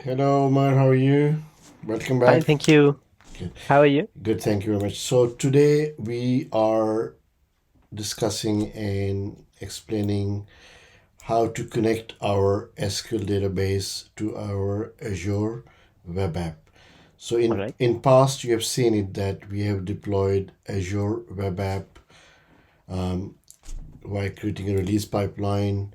Hello, Omar. How are you? Welcome Fine, back. thank you. Good. How are you? Good. Thank you very much. So today we are discussing and explaining how to connect our SQL database to our Azure Web App. So All in right. in past you have seen it that we have deployed Azure Web App while creating a release pipeline,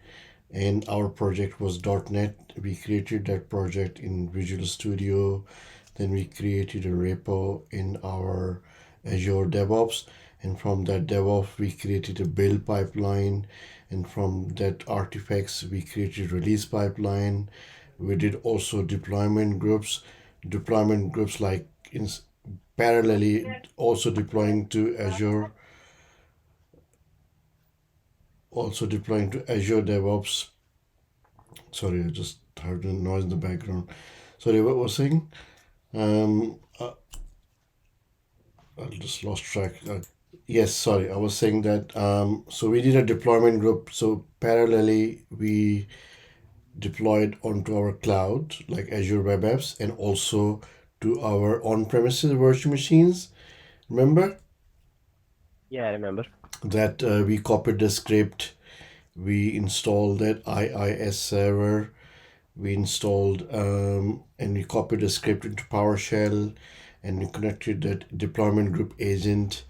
and our project was .NET. We created that project in Visual Studio. Then we created a repo in our Azure DevOps, and from that DevOps we created a build pipeline, and from that artifacts we created release pipeline. We did also deployment groups like in parallelly also deploying to Azure, also deploying to Azure DevOps. Sorry, I just heard a noise in the background. Sorry, what was saying? Um, uh, I just lost track. Yes, sorry, I was saying that. So we did a deployment group. So parallelly, we deployed onto our cloud, like Azure Web Apps, and also to our on-premises virtual machines. Remember Yeah, I remember. that we copied the script, we installed that IIS server, we installed and we copied the script into PowerShell, and we connected that deployment group agent,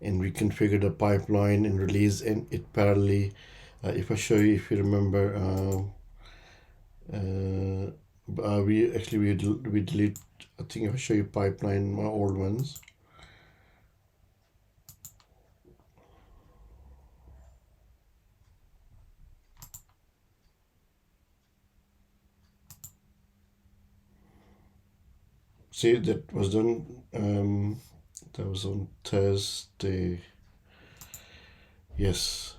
and we configured a pipeline and release and it parallelly. If I show you, if you remember, we delete. I think if I show you pipeline, my old ones. See, that was done. That was on Thursday. Yes,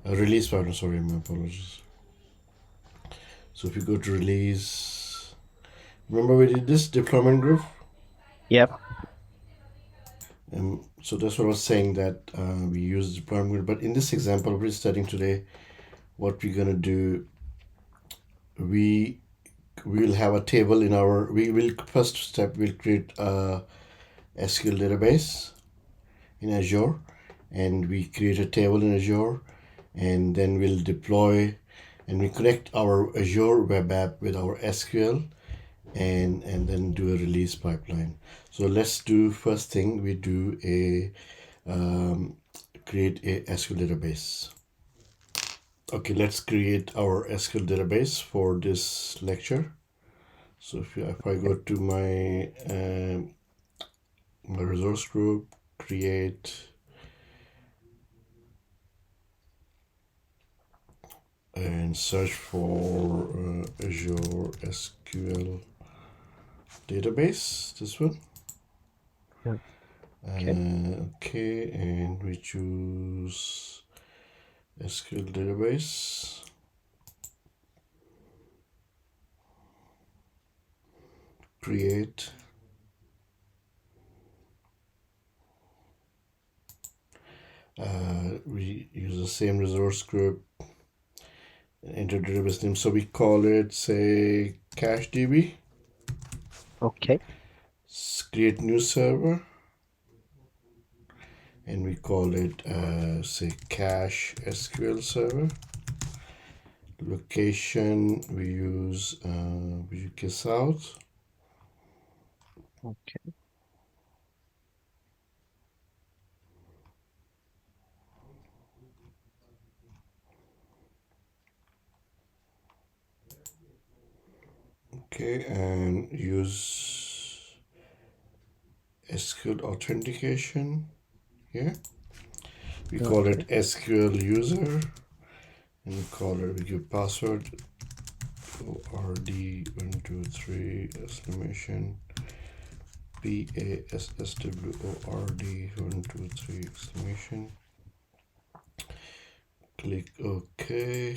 release pattern. Sorry, my apologies. So if you go to release, remember we did this deployment group. Yep. So that's what I was saying, that we use deployment group. But in this example we're studying today, what we're gonna do, we will have a table in our. We will first step we'll create a SQL database in Azure, and we create a table in Azure, and then we'll deploy, and we connect our Azure Web App with our SQL, and then do a release pipeline. So let's do first thing, we do a create a SQL database. Okay, let's create our SQL database for this lecture. So if I go to my resource group, create, and search for Azure SQL database, this one. Yeah. Okay. Okay, and we choose SQL database. Create. We use the same resource group, enter database name. So we call it, say, CacheDB. Okay. Create new server, and we call it, say, Cache SQL server. Location, we use UK South. Okay. Okay, and use SQL authentication here. We call Okay. it SQL user, and we call it, we give password ORD123 exclamation PASSWORD123 exclamation. Click OK.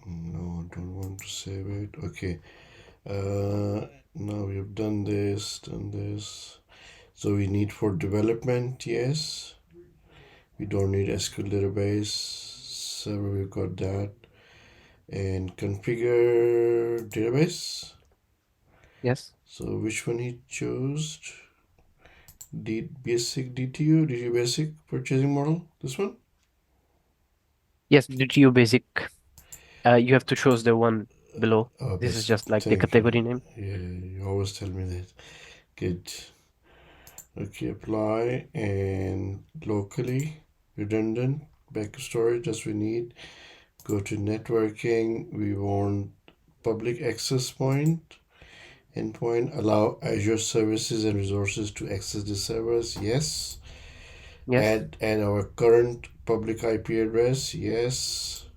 No, don't want to save it. Okay. Now we have done this. So we need for development, yes. We don't need SQL database server, we've got that. and configure database. Yes. So which one he chose? Basic DTU, DTU basic purchasing model. This one. Yes, due to your basic, you have to choose the one below. Oh, This is basic. just like the Thank you. category name. Yeah, you always tell me that. Good. Okay, apply and locally redundant backup storage as we need. Go to networking. We want public access point. Endpoint allow Azure services and resources to access the servers. Yes. Yes. Add our current public IP address. Yes.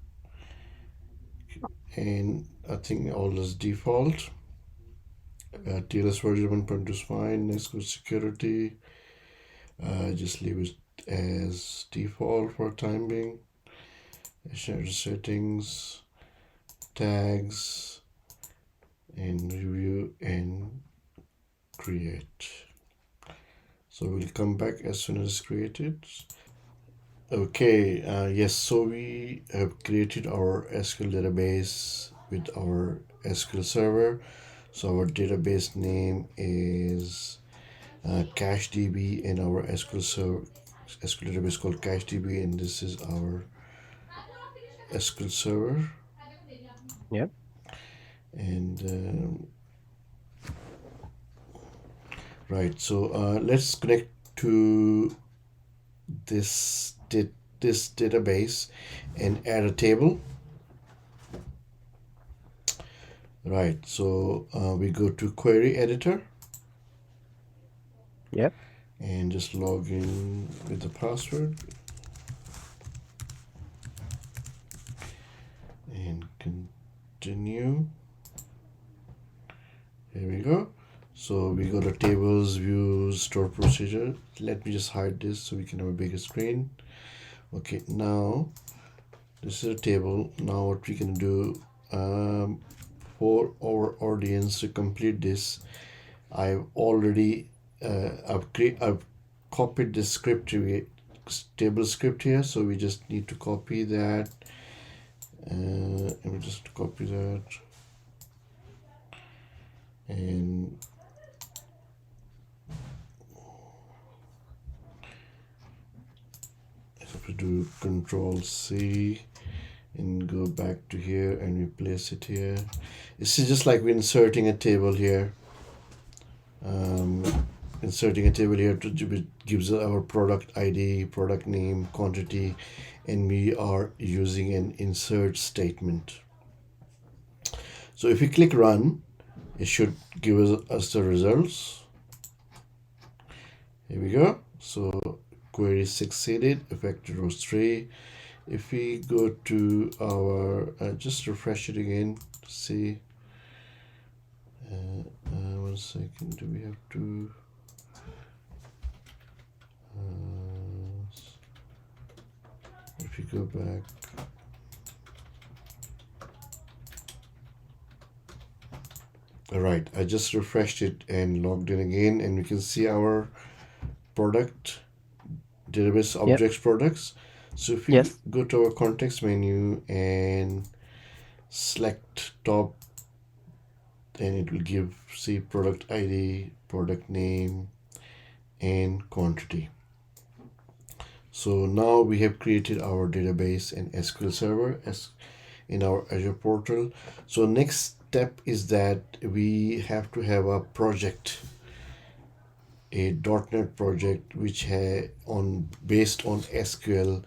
And I think all is default. TLS version 1.2 is fine. Next go security. Just leave it as default for time being. Share settings, tags, and review and create. So we'll come back as soon as created. Okay, yes, so we have created our SQL database with our SQL server. So our database name is CacheDB, and our SQL database called CacheDB, and this is our SQL server. Yeah. And right, so let's connect to this this database and add a table. Right, so we go to query editor Yeah. and just log in with the password and continue. Here we go. So we go to tables, views, store procedure. Let me just hide this so we can have a bigger screen. Okay, now this is a table. Now what we can do, for our audience to complete this, I've already I've copied the script table script here, so we just need to copy that. Let me just copy that, and I have to do Control C and go back to here and replace it here. This is just like we're inserting a table here. Inserting a table here to gives our product ID, product name, quantity, and we are using an insert statement. So if we click run, it should give us the results. Here we go. So query succeeded, affected rows 3. If we go to our, just refresh it again to see. 1 second, do we have to? If you go back, all right, I just refreshed it and logged in again, and we can see our product database Yep. objects products. So if we Yes. go to our context menu and select top, then it will give see product ID, product name, and quantity. So now we have created our database and SQL server as in our Azure portal. So next step is that we have to have a project, a .NET project which on based on SQL,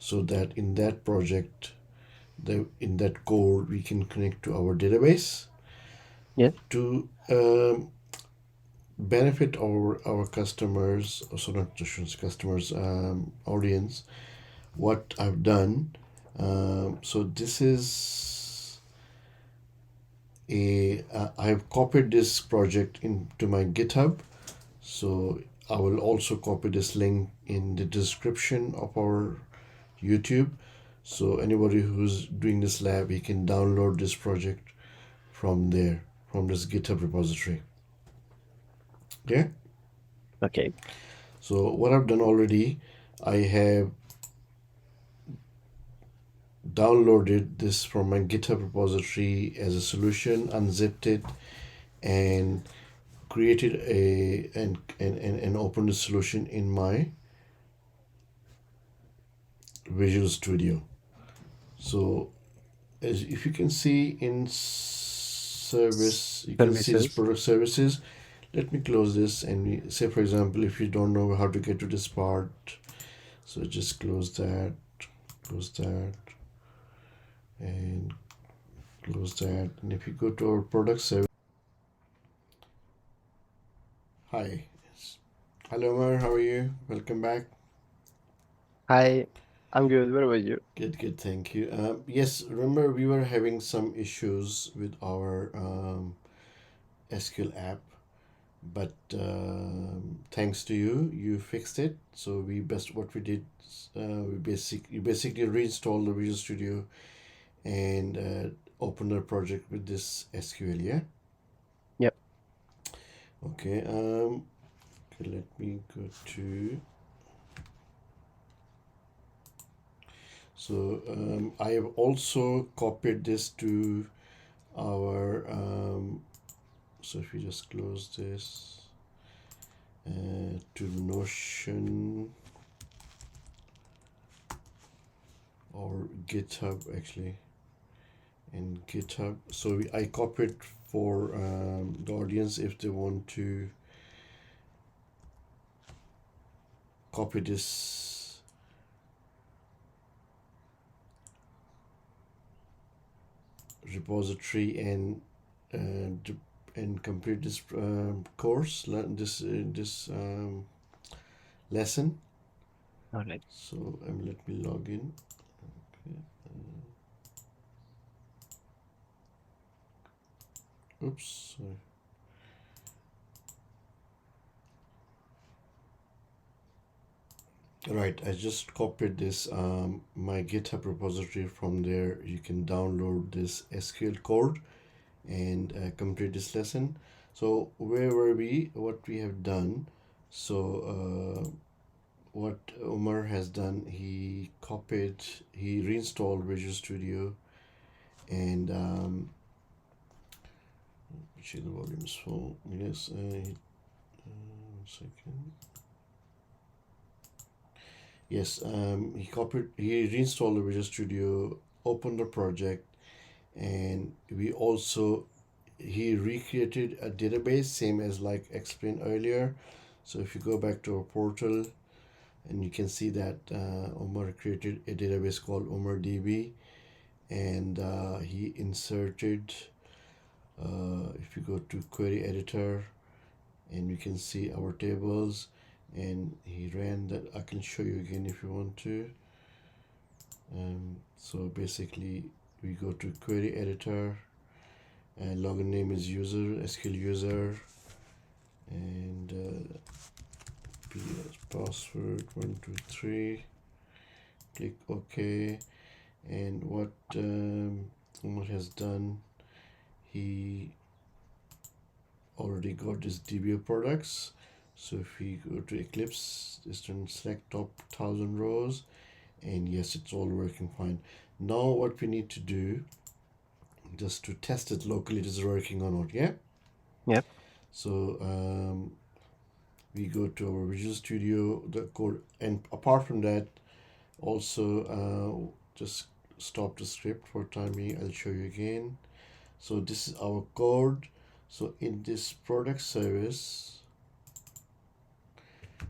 so that in that project, in that code we can connect to our database Yes. to benefit our customers, so not just customers, audience. What I've done, so this is I've copied this project into my GitHub. So I will also copy this link in the description of our YouTube. So anybody who's doing this lab, he can download this project from there, from this GitHub repository. Okay. Okay. So what I've done already, I have downloaded this from my GitHub repository as a solution, unzipped it, and created and opened the solution in my Visual Studio. So as if you can see in service, you can see this Services. product services. Let me close this and say, for example, if you don't know how to get to this part, so just close that, and close that. And if you go to our product service, hi, hello Omar, how are you? Welcome back. Hi, I'm good. What about you? Good, thank you. Yes, remember we were having some issues with our SQL app, but thanks to you, you fixed it. So what we did, we basically reinstalled the Visual Studio and opened our project with this SQL. Yeah. Yep. Okay. Okay, let me go to. So I have also copied this to our. So if you just close this to Notion or GitHub actually, and GitHub. So I copied for the audience if they want to copy this repository and complete this course, this lesson. All right. So let me log in. Okay. Oops, sorry. Right, I just copied this my GitHub repository. From there you can download this SQL code and complete this lesson. So where were we? What we have done? So what Omar has done, he reinstalled Visual Studio, and check the volume is full. Yes, one second. Yes, he reinstalled the Visual Studio, opened the project, and he recreated a database, same as like explained earlier. So if you go back to our portal, and you can see that Omar created a database called OmarDB, and he inserted. If you go to query editor, and you can see our tables, and he ran that. I can show you again if you want to. So basically, we go to query editor, and login name is user, SQL user, and PS password 123. Click OK. And what Umar has done, he already got his DBA products. So if we go to Eclipse, just select top 1000 rows, and yes, it's all working fine. Now what we need to do, just to test it locally, it is working or not. Yeah. Yep. So we go to our Visual Studio, the code, and apart from that, also just stop the script for timing. I'll show you again. So this is our code. So in this product service,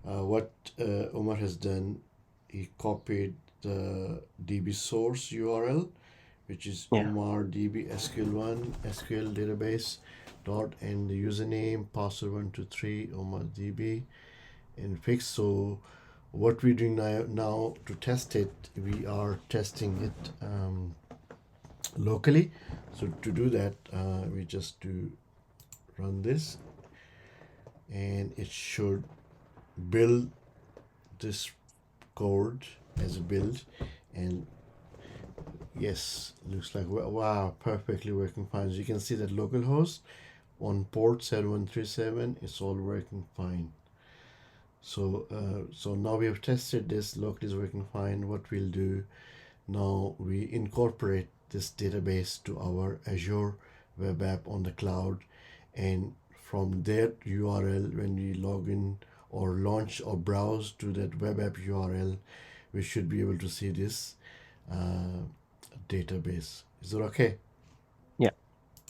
what Omar has done, he copied the DB source URL, which is Yeah. Omar DB SQL1 SQL database dot, and the username password 123 Omar DB, and fix. So what we're doing now to test it, we are testing it locally. So to do that, we just do run this, and it should build this code as a build. And yes, looks like wow, perfectly working fine. As you can see that localhost on port 7137, it's all working fine. So so now we have tested this locally is working fine. What we'll do, Now we incorporate this database to our Azure Web App on the cloud, and from that URL, when we log in or launch or browse to that web app URL, we should be able to see this uh, database. Is that okay?